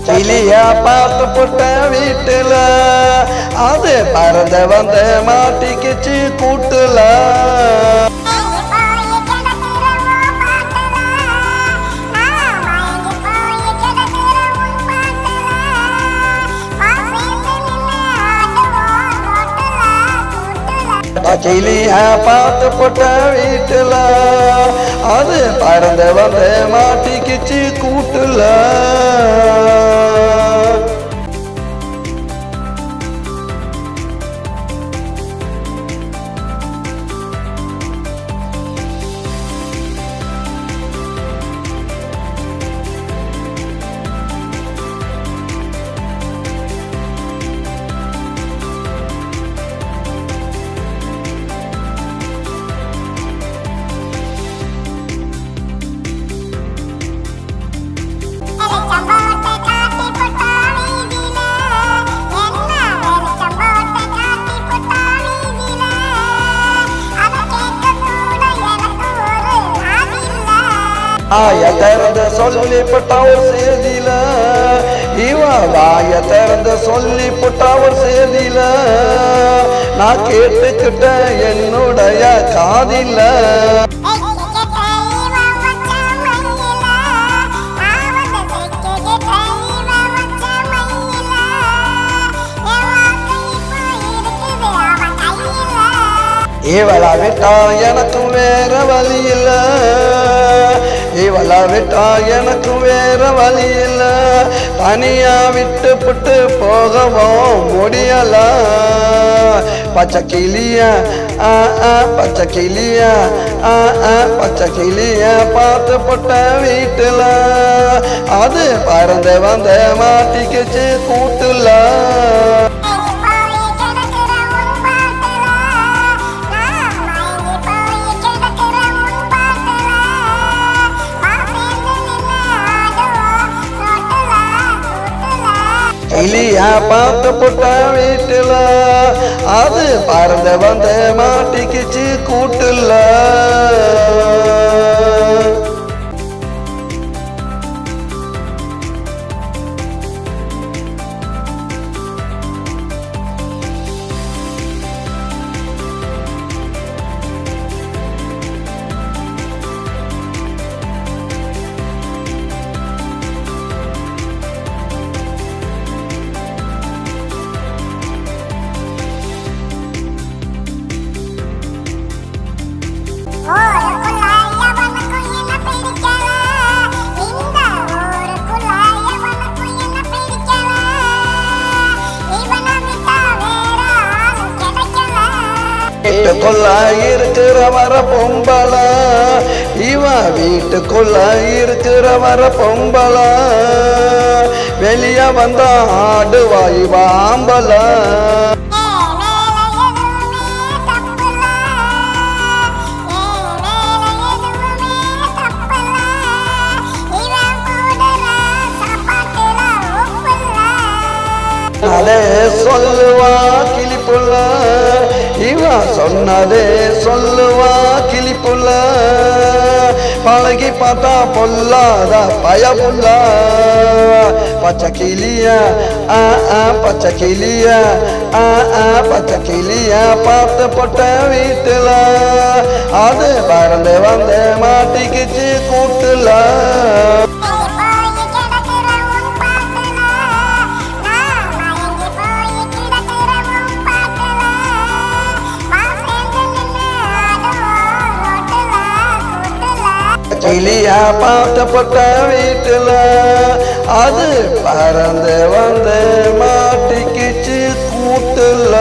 கிளியா பார்த்து போட்ட வீட்டுல அது பறந்து வந்து மாட்டிக்கிச்சு கூட்டுல. கிளியா பார்த்து போட்ட வீட்டுல அது பறந்து வந்து மாட்டிக்கிச்சு கூட்டுல. வாய திறந்து சொல்லி போட்டவர் செய்தில இவ வாய திறந்து சொல்லி போட்டவர் செய்தில நான் கேட்டுக்கிட்ட என்னுடைய காதில. இவளை விட்டா எனக்கு வேற வழி இல்ல, இவளை விட்டா எனக்கு வேற வழி இல்ல, தனியா விட்டு புட்டு போகவும் முடியல. பச்சை கிளியா பச்சை கிளியா பச்சை கிளிய பார்த்து போட்ட வீட்டுல அது பறந்து வந்து மாட்டிக்கிச்சு கூட்டுல. கிளியா பார்த்து போட்ட வீட்டுல அது பறந்து வந்து மாட்டிக்கிச்சு கூட்டுல. வீட்டுக்குள்ள இருக்கிற வர பொம்பள இவ வீட்டுக்குள்ள இருக்கிற வர பொம்பள வெளிய வந்தா ஆடுவா இவ ஆம்பள. அதே சொல்லுவா கிளிப்புள்ள இவ சொன்னதே சொல்லுவா கிளிப்புள்ள, பழகி பார்த்தா பொல்லாத பயமுள்ள. பச்சை கிளியா பச்சை கிளியா பச்சை கிளியா பார்த்து போட்ட வீட்டுல அது பறந்து வந்து மாட்டிக்கிச்சு கூட்டுல. கிளியா பார்த்து போட்ட வீட்டுல அது பறந்து வந்து மாட்டிக்கிச்சு கூட்டுல.